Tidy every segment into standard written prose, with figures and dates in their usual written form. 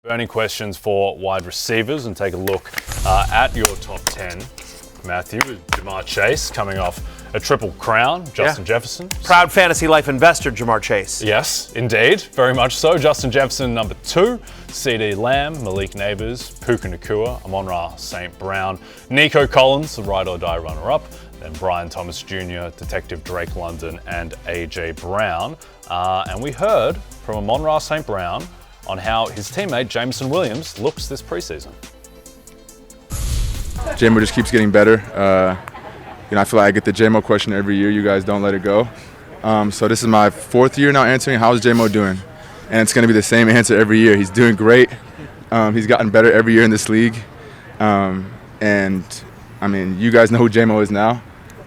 Burning questions for wide receivers and take a look at your top 10. Matthew, Jamar Chase coming off a triple crown. Justin Jefferson. Proud fantasy life investor, Jamar Chase. Yes, indeed. Very much so. Justin Jefferson, number 2. CD Lamb, Malik Neighbors, Puka Nacua, Amon-Ra St. Brown, Nico Collins, the ride or die runner-up, then Brian Thomas Jr., Detective Drake London, and AJ Brown. And we heard from Amon-Ra St. Brown on how his teammate Jameson Williams looks this preseason. JMO just keeps getting better. I feel like I get the JMO question every year. You guys don't let it go. So this is my 4th year now answering, how's JMO doing? And it's going to be the same answer every year. He's doing great. He's gotten better every year in this league. And, I mean, you guys know who JMO is now.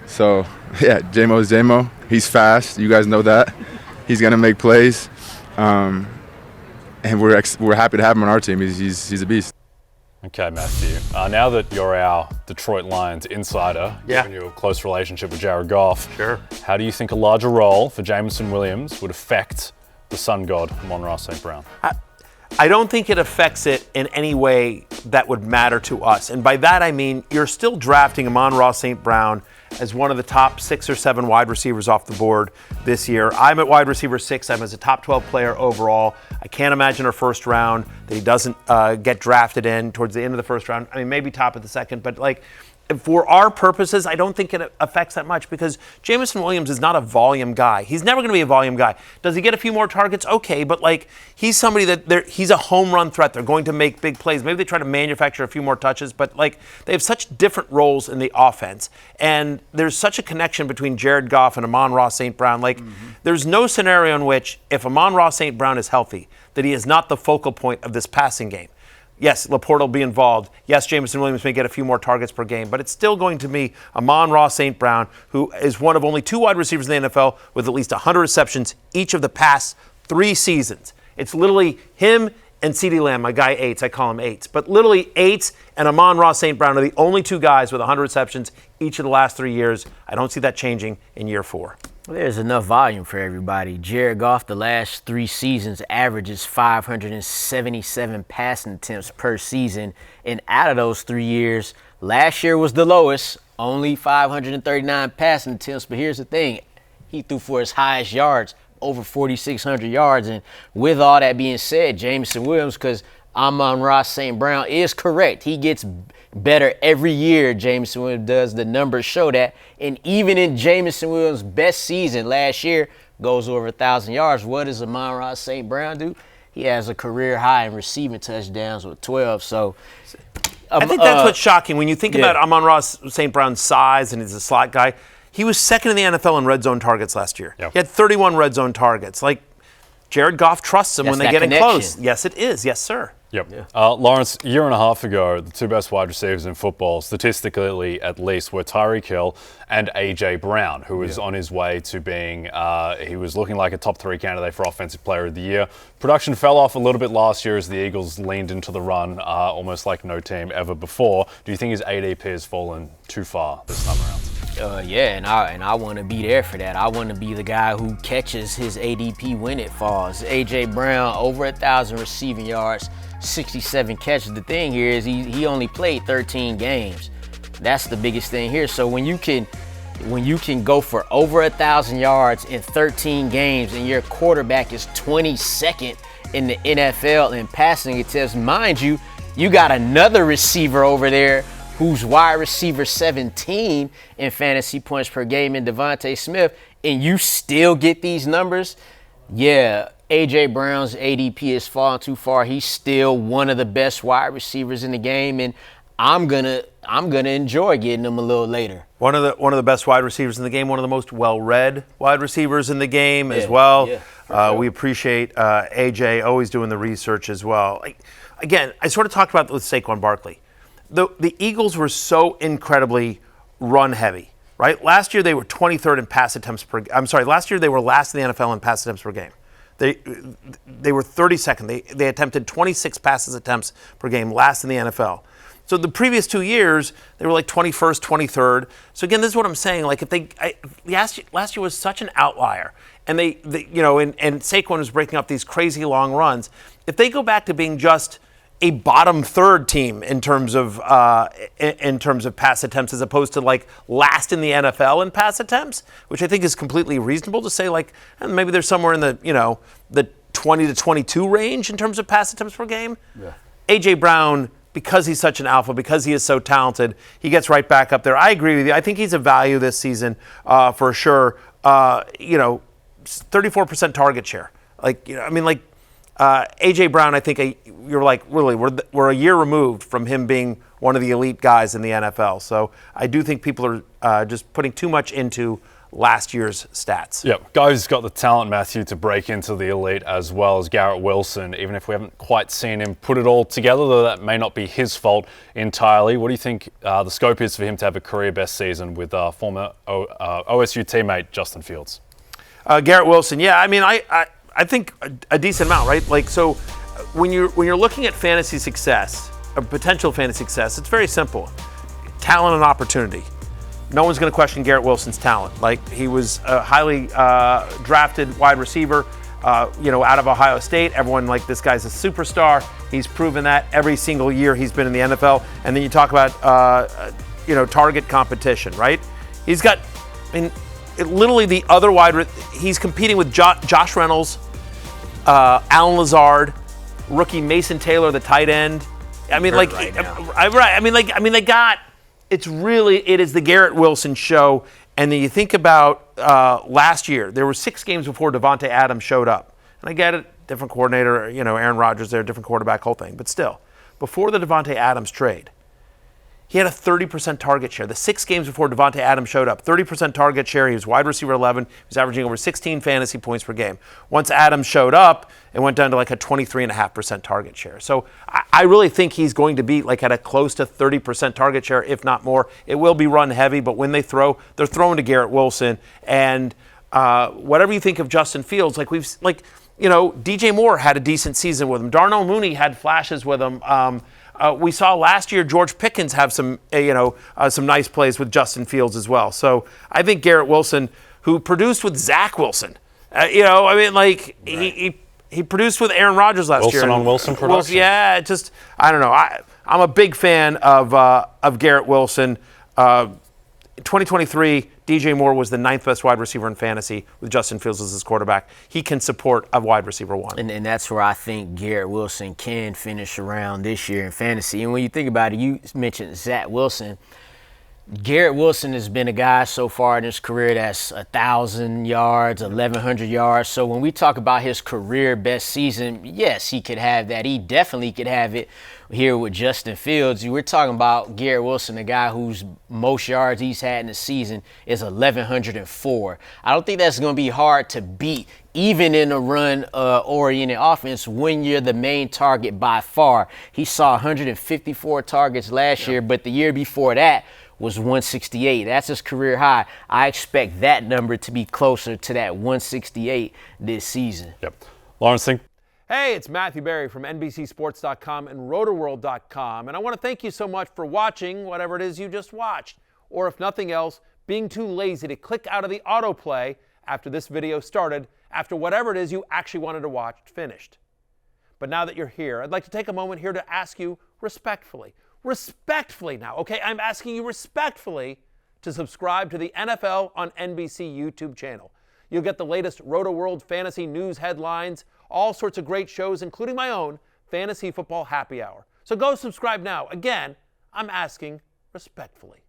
So, yeah, JMO is JMO. He's fast. You guys know that. He's going to make plays. And we're happy to have him on our team. He's a beast. Okay, Matthew. Now that you're our Detroit Lions insider, given you a close relationship with Jared Goff, how do you think a larger role for Jameson Williams would affect the sun god, Amon-Ra St. Brown? I don't think it affects it in any way that would matter to us. And by that I mean you're still drafting Amon-Ra St. Brown as one of the top 6 or 7 wide receivers off the board this year. I'm at wide receiver 6. I'm as a top 12 player overall. I can't imagine our first round that he doesn't get drafted in towards the end of the first round. I mean, maybe top of the second, but for our purposes, I don't think it affects that much because Jameson Williams is not a volume guy. He's never going to be a volume guy. Does he get a few more targets? Okay, but he's somebody he's a home run threat. They're going to make big plays. Maybe they try to manufacture a few more touches, but they have such different roles in the offense. And there's such a connection between Jared Goff and Amon-Ra St. Brown. There's no scenario in which if Amon-Ra St. Brown is healthy, that he is not the focal point of this passing game. Yes, Laporte will be involved. Yes, Jameson Williams may get a few more targets per game, but it's still going to be Amon-Ra St. Brown, who is one of only 2 wide receivers in the NFL with at least 100 receptions each of the past 3 seasons. It's literally him and CD Lamb, my guy Eights, I call him Eights. But literally Eights and Amon-Ra St. Brown are the only 2 guys with 100 receptions each of the last 3 years. I don't see that changing in year 4. Well, there's enough volume for everybody. Jared Goff, the last 3 seasons, averages 577 passing attempts per season. And out of those 3 years, last year was the lowest, only 539 passing attempts. But here's the thing, he threw for his highest yards, over 4,600 yards. And with all that being said, Jameson Williams, because Amon-Ra St. Brown is correct. He gets better every year, Jameson Williams does. The numbers show that. And even in Jameson Williams' best season last year, goes over 1,000 yards. What does Amon-Ra St. Brown do? He has a career high in receiving touchdowns with 12. So I think that's what's shocking. When you think about Amon-Ra St. Brown's size and he's a slot guy, he was second in the NFL in red zone targets last year. Yep. He had 31 red zone targets. Jared Goff trusts him when they get in close. Yes, it is. Yes, sir. Yep. Yeah. Lawrence, a year and a half ago, the 2 best wide receivers in football, statistically at least, were Tirico and AJ Brown, who was on his way to being, he was looking like a top 3 candidate for Offensive Player of the Year. Production fell off a little bit last year as the Eagles leaned into the run, almost like no team ever before. Do you think his ADP has fallen too far this time around? And I want to be there for that. I want to be the guy who catches his ADP when it falls. AJ Brown, over 1,000 receiving yards, 67 catches. The thing here is he only played 13 games. That's the biggest thing here. So when you can go for over 1,000 yards in 13 games and your quarterback is 22nd in the NFL in passing attempts, mind you, you got another receiver over there who's wide receiver 17 in fantasy points per game in Devontae Smith, and you still get these numbers, A.J. Brown's ADP has fallen too far. He's still one of the best wide receivers in the game, and I'm gonna enjoy getting him a little later. One of the best wide receivers in the game, one of the most well-read wide receivers in the game as well. Yeah, sure. We appreciate A.J. always doing the research as well. Again, I sort of talked about this with Saquon Barkley. The Eagles were so incredibly run-heavy, right? Last year they were 23rd in pass attempts per. Last year they were last in the NFL in pass attempts per game. They were 32nd. They attempted 26 passes attempts per game, last in the NFL. So the previous 2 years they were 21st, 23rd. So again, this is what I'm saying. Last year was such an outlier, and and Saquon was breaking up these crazy long runs. If they go back to being just a bottom third team in terms of pass attempts, as opposed to like last in the NFL in pass attempts, which I think is completely reasonable to say. Like maybe they're somewhere in the the 20 to 22 range in terms of pass attempts per game. Yeah. AJ Brown, because he's such an alpha, because he is so talented, he gets right back up there. I agree with you. I think he's a value this season for sure. 34% target share. AJ Brown, I think you're like, really, we're a year removed from him being one of the elite guys in the NFL. So I do think people are just putting too much into last year's stats. Yeah, guy who's got the talent, Matthew, to break into the elite as well as Garrett Wilson, even if we haven't quite seen him put it all together, though that may not be his fault entirely. What do you think the scope is for him to have a career best season with former OSU teammate Justin Fields? Garrett Wilson, yeah, I mean, I think a decent amount, right? Like, so when you're looking at fantasy success, or potential fantasy success, it's very simple. Talent and opportunity. No one's going to question Garrett Wilson's talent. Like, he was a highly drafted wide receiver, out of Ohio State. Everyone, like, this guy's a superstar. He's proven that every single year he's been in the NFL. And then you talk about, target competition, right? He's got, literally the other he's competing with Josh Reynolds, Alan Lazard, rookie Mason Taylor, the tight end. I mean, like, right they got. It is the Garrett Wilson show. And then you think about last year, there were 6 games before Devontae Adams showed up. And I get it, different coordinator, Aaron Rodgers there, different quarterback, whole thing. But still, before the Devontae Adams trade, he had a 30% target share. The 6 games before Devontae Adams showed up, 30% target share. He was wide receiver 11. He was averaging over 16 fantasy points per game. Once Adams showed up, it went down to like a 23.5% target share. So I really think he's going to be like at a close to 30% target share, if not more. It will be run heavy, but when they throw, they're throwing to Garrett Wilson. And whatever you think of Justin Fields, DJ Moore had a decent season with him. Darnell Mooney had flashes with him. We saw last year George Pickens have some nice plays with Justin Fields as well. So I think Garrett Wilson, who produced with Zach Wilson, he produced with Aaron Rodgers last year. Wilson on Wilson production. I don't know. I'm a big fan of Garrett Wilson. 2023, DJ Moore was the 9th best wide receiver in fantasy with Justin Fields as his quarterback. He can support a wide receiver 1. And that's where I think Garrett Wilson can finish around this year in fantasy. And when you think about it, you mentioned Zach Wilson. Garrett Wilson has been a guy so far in his career that's 1,000 yards, 1,100 yards. So when we talk about his career best season, yes, he could have that. He definitely could have it here with Justin Fields. We're talking about Garrett Wilson, a guy whose most yards he's had in the season is 1,104. I don't think that's going to be hard to beat, even in a run-oriented offense, when you're the main target by far. He saw 154 targets last year, but the year before that was 168. That's his career high. I expect that number to be closer to that 168 this season. Yep. Lawrence, Hey, it's Matthew Berry from NBCSports.com and RotoWorld.com, and I want to thank you so much for watching whatever it is you just watched, or if nothing else, being too lazy to click out of the autoplay after this video started, after whatever it is you actually wanted to watch finished. But now that you're here, I'd like to take a moment here to ask you respectfully now, okay? I'm asking you respectfully to subscribe to the NFL on NBC YouTube channel. You'll get the latest RotoWorld fantasy news headlines, all sorts of great shows, including my own Fantasy Football Happy Hour. So go subscribe now. Again, I'm asking respectfully.